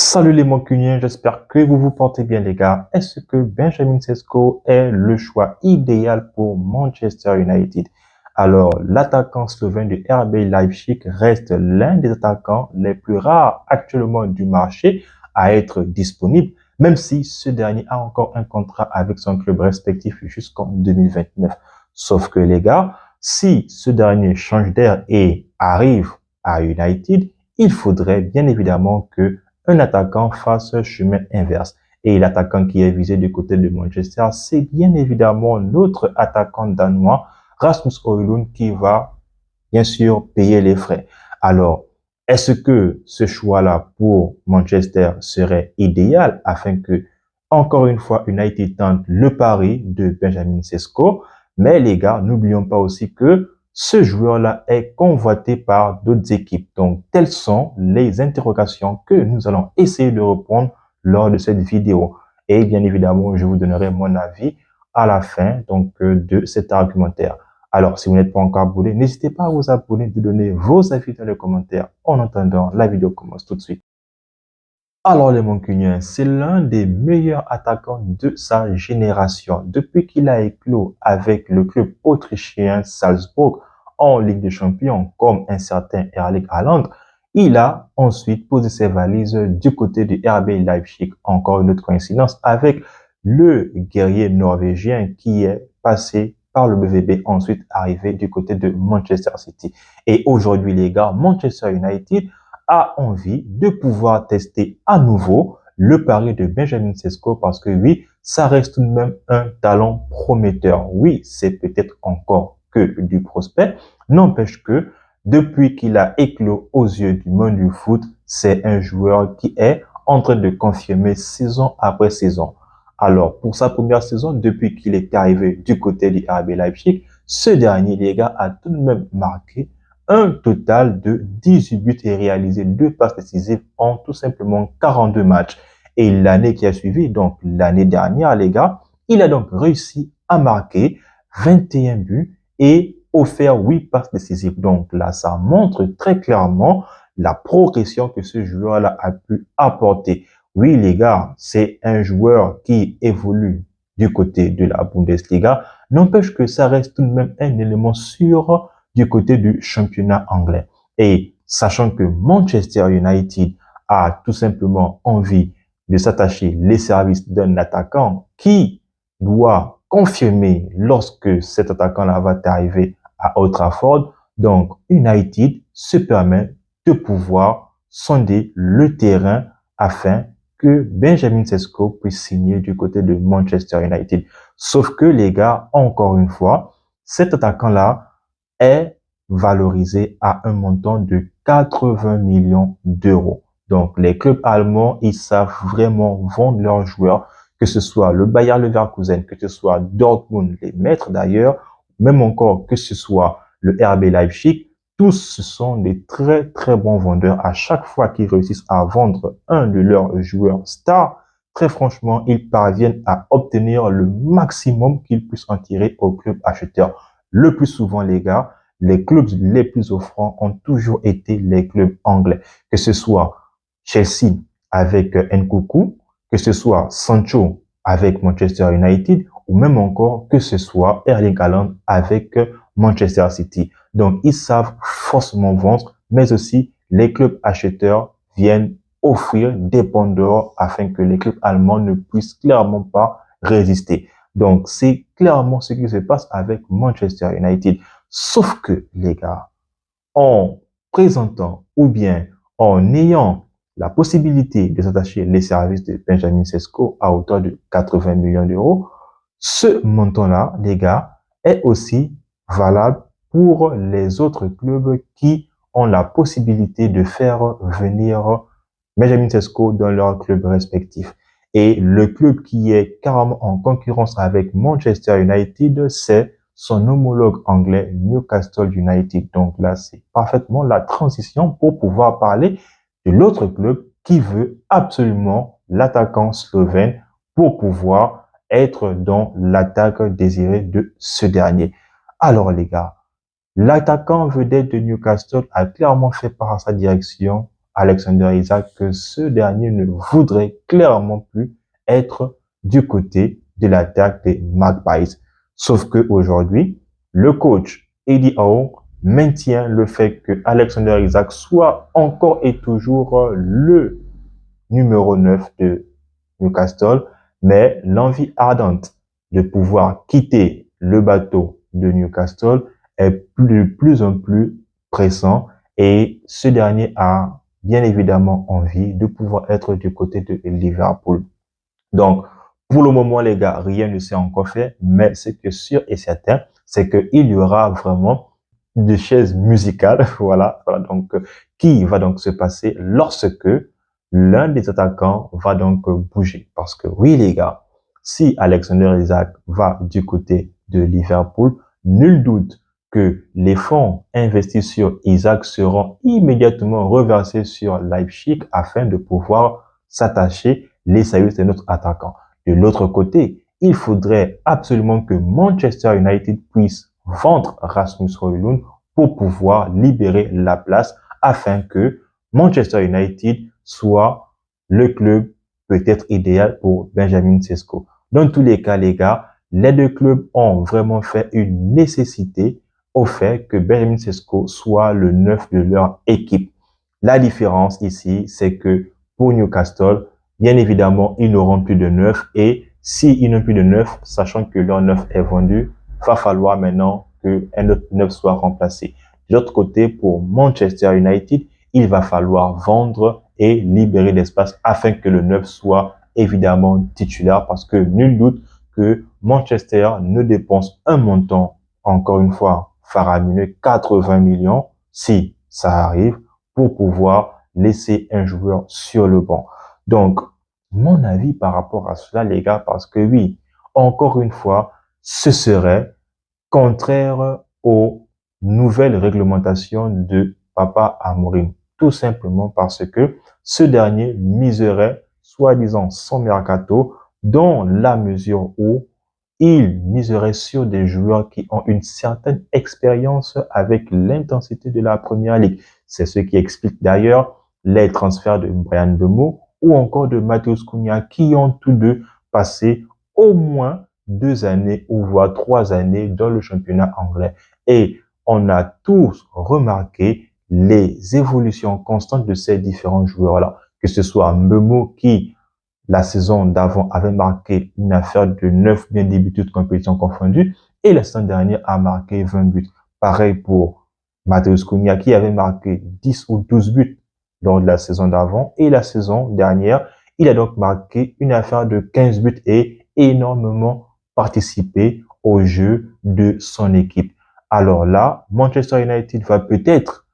Salut les Mancuniens, j'espère que vous vous portez bien les gars. Est-ce que Benjamin Sesko est le choix idéal pour Manchester United? Alors, l'attaquant slovène du RB Leipzig reste l'un des attaquants les plus rares actuellement du marché à être disponible, même si ce dernier a encore un contrat avec son club respectif jusqu'en 2029. Sauf que les gars, si ce dernier change d'air et arrive à United, il faudrait bien évidemment que un attaquant fasse chemin inverse. Et l'attaquant qui est visé du côté de Manchester, c'est bien évidemment notre attaquant danois, Rasmus Højlund, qui va bien sûr payer les frais. Alors, est-ce que ce choix-là pour Manchester serait idéal afin que, encore une fois, United tente le pari de Benjamin Sesko? Mais les gars, n'oublions pas aussi que ce joueur-là est convoité par d'autres équipes. Donc, telles sont les interrogations que nous allons essayer de répondre lors de cette vidéo. Et bien évidemment, je vous donnerai mon avis à la fin de cet argumentaire. Alors, si vous n'êtes pas encore abonné, n'hésitez pas à vous abonner, de donner vos avis dans les commentaires. En attendant, la vidéo commence tout de suite. Alors, les Mancuniens, c'est l'un des meilleurs attaquants de sa génération. Depuis qu'il a éclos avec le club autrichien Salzbourg en Ligue des Champions, comme un certain Erling Haaland, il a ensuite posé ses valises du côté du RB Leipzig. Encore une autre coïncidence avec le guerrier norvégien qui est passé par le BVB, ensuite arrivé du côté de Manchester City. Et aujourd'hui, les gars, Manchester United a envie de pouvoir tester à nouveau le pari de Benjamin Sesko parce que oui, ça reste tout de même un talent prometteur. Oui, c'est peut-être encore que du prospect. N'empêche que depuis qu'il a éclos aux yeux du monde du foot, c'est un joueur qui est en train de confirmer saison après saison. Alors, pour sa première saison, depuis qu'il est arrivé du côté du RB Leipzig, ce dernier, les gars, a tout de même marqué un total de 18 buts et réalisé 2 passes décisives en tout simplement 42 matchs. Et l'année qui a suivi, donc l'année dernière, les gars, il a donc réussi à marquer 21 buts et offert 8 passes décisives. Donc là, ça montre très clairement la progression que ce joueur-là a pu apporter. Oui, les gars, c'est un joueur qui évolue du côté de la Bundesliga. N'empêche que ça reste tout de même un élément sûr du côté du championnat anglais. Et sachant que Manchester United a tout simplement envie de s'attacher les services d'un attaquant qui doit confirmer lorsque cet attaquant-là va arriver à Old Trafford, donc United se permet de pouvoir sonder le terrain afin que Benjamin Sesko puisse signer du côté de Manchester United. Sauf que les gars, encore une fois, cet attaquant-là est valorisé à un montant de 80 millions d'euros. Donc, les clubs allemands, ils savent vraiment vendre leurs joueurs, que ce soit le Bayer Leverkusen, que ce soit Dortmund, les maîtres d'ailleurs, même encore que ce soit le RB Leipzig. Tous, ce sont des très, très bons vendeurs. À chaque fois qu'ils réussissent à vendre un de leurs joueurs stars, très franchement, ils parviennent à obtenir le maximum qu'ils puissent en tirer au club acheteur. Le plus souvent, les gars, les clubs les plus offrants ont toujours été les clubs anglais. Que ce soit Chelsea avec Nkunku, que ce soit Sancho avec Manchester United, ou même encore que ce soit Erling Haaland avec Manchester City. Donc, ils savent forcément vendre, mais aussi les clubs acheteurs viennent offrir des bons d'or afin que les clubs allemands ne puissent clairement pas résister. Donc, c'est clairement ce qui se passe avec Manchester United. Sauf que, les gars, en présentant ou bien en ayant la possibilité de s'attacher les services de Benjamin Sesko à hauteur de 80 millions d'euros, ce montant-là, les gars, est aussi valable pour les autres clubs qui ont la possibilité de faire venir Benjamin Sesko dans leur club respectif. Et le club qui est carrément en concurrence avec Manchester United, c'est son homologue anglais Newcastle United. Donc là, c'est parfaitement la transition pour pouvoir parler de l'autre club qui veut absolument l'attaquant slovène pour pouvoir être dans l'attaque désirée de ce dernier. Alors les gars, l'attaquant vedette de Newcastle a clairement fait part à sa direction Alexander Isak que ce dernier ne voudrait clairement plus être du côté de l'attaque des Magpies. Sauf que aujourd'hui, le coach Eddie Howe maintient le fait que Alexander Isak soit encore et toujours le numéro 9 de Newcastle, mais l'envie ardente de pouvoir quitter le bateau de Newcastle est de plus en plus pressant et ce dernier a bien évidemment envie de pouvoir être du côté de Liverpool. Donc, pour le moment, les gars, rien ne s'est encore fait, mais ce qui est sûr et certain, c'est qu'il y aura vraiment des chaises musicales, voilà, donc, qui va donc se passer lorsque l'un des attaquants va donc bouger. Parce que oui, les gars, si Alexander Isak va du côté de Liverpool, nul doute que les fonds investis sur Isak seront immédiatement reversés sur Leipzig afin de pouvoir s'attacher les services de notre attaquant. De l'autre côté, il faudrait absolument que Manchester United puisse vendre Rasmus Højlund pour pouvoir libérer la place afin que Manchester United soit le club peut-être idéal pour Benjamin Sesko. Dans tous les cas, les gars, les deux clubs ont vraiment fait une nécessité au fait que Benjamin Sesko soit le 9 de leur équipe. La différence ici, c'est que pour Newcastle, bien évidemment, ils n'auront plus de 9 et s'ils n'ont plus de 9, sachant que leur 9 est vendu, va falloir maintenant qu'un autre 9 soit remplacé. De l'autre côté, pour Manchester United, il va falloir vendre et libérer l'espace afin que le 9 soit évidemment titulaire parce que nul doute que Manchester ne dépense un montant, encore une fois, faramineux, 80 millions, si ça arrive, pour pouvoir laisser un joueur sur le banc. Donc, mon avis par rapport à cela, les gars, parce que oui, encore une fois, ce serait contraire aux nouvelles réglementations de Papa Amorim. Tout simplement parce que ce dernier miserait, soi-disant, son mercato dans la mesure où il miserait sur des joueurs qui ont une certaine expérience avec l'intensité de la première ligue. C'est ce qui explique d'ailleurs les transferts de Brian Bemo ou encore de Matheus Cunha qui ont tous deux passé au moins 2 années ou voire 3 années dans le championnat anglais. Et on a tous remarqué les évolutions constantes de ces différents joueurs-là, que ce soit Mbemo qui, la saison d'avant, avait marqué une affaire de 9 bien début de compétition confondues et la saison dernière a marqué 20 buts. Pareil pour Matheus Cunha qui avait marqué 10 ou 12 buts lors de la saison d'avant et la saison dernière, il a donc marqué une affaire de 15 buts et énormément participé au jeu de son équipe. Alors là, Manchester United va peut-être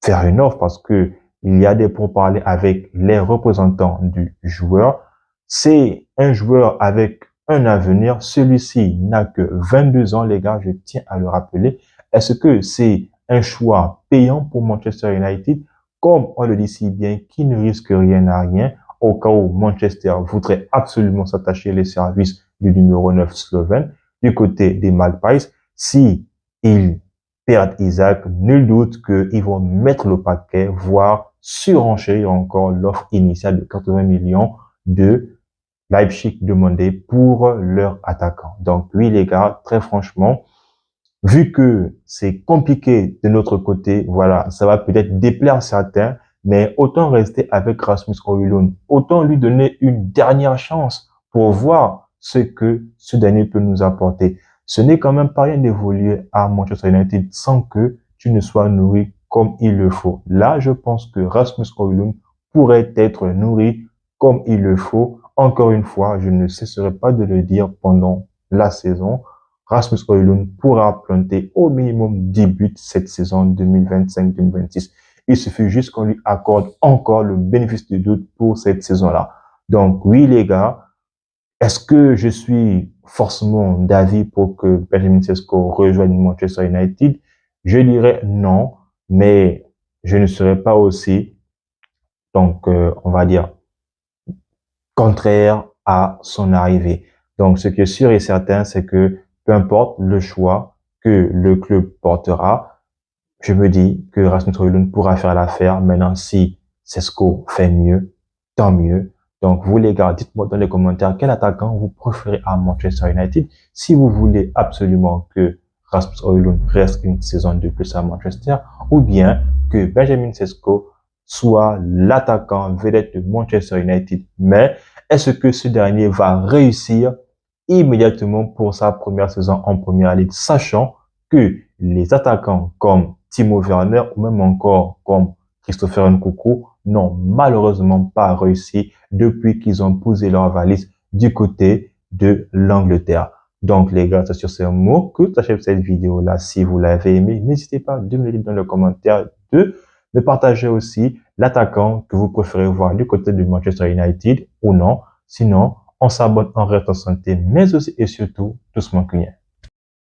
faire une offre parce que il y a des pourparlers avec les représentants du joueur. C'est un joueur avec un avenir. Celui-ci n'a que 22 ans, les gars, je tiens à le rappeler. Est-ce que c'est un choix payant pour Manchester United? Comme on le dit si bien, qui ne risque rien à rien au cas où Manchester voudrait absolument s'attacher les services du numéro 9 slovène du côté des Magpies. Si ils perdent Isak, nul doute qu'ils vont mettre le paquet, voire surenchérir encore l'offre initiale de 80 millions de Leipzig demandé pour leur attaquant. Donc oui, les gars, très franchement, vu que c'est compliqué de notre côté, voilà, ça va peut-être déplaire certains, mais autant rester avec Rasmus Højlund, autant lui donner une dernière chance pour voir ce que ce dernier peut nous apporter. Ce n'est quand même pas rien d'évoluer à Manchester United sans que tu ne sois nourri comme il le faut. Là, je pense que Rasmus Højlund pourrait être nourri comme il le faut. Encore une fois, je ne cesserai pas de le dire pendant la saison. Rasmus Højlund pourra planter au minimum 10 buts cette saison 2025-2026. Il suffit juste qu'on lui accorde encore le bénéfice du doute pour cette saison-là. Donc oui, les gars, est-ce que je suis forcément d'avis pour que Benjamin Sesko rejoigne Manchester United? Je dirais non, mais je ne serais pas aussi, donc on va dire, contraire à son arrivée. Donc ce qui est sûr et certain, c'est que peu importe le choix que le club portera, je me dis que Rasmus Højlund pourra faire l'affaire. Maintenant, si Sesko fait mieux, tant mieux. Donc, vous les gars, dites-moi dans les commentaires quel attaquant vous préférez à Manchester United. Si vous voulez absolument que Rasmus Højlund reste une saison de plus à Manchester, ou bien que Benjamin Sesko soit l'attaquant vedette de Manchester United. Mais est-ce que ce dernier va réussir immédiatement pour sa première saison en Première Ligue, sachant que les attaquants comme Timo Werner ou même encore comme Christopher Nkunku n'ont malheureusement pas réussi depuis qu'ils ont posé leur valise du côté de l'Angleterre. Donc les gars, c'est sur ces mots que j'achève cette vidéo-là. Si vous l'avez aimé, n'hésitez pas de me le dire dans les commentaires, de me partager aussi l'attaquant que vous préférez voir du côté de Manchester United ou non. Sinon, on s'abonne en reste en santé, mais aussi et surtout doucement cligné.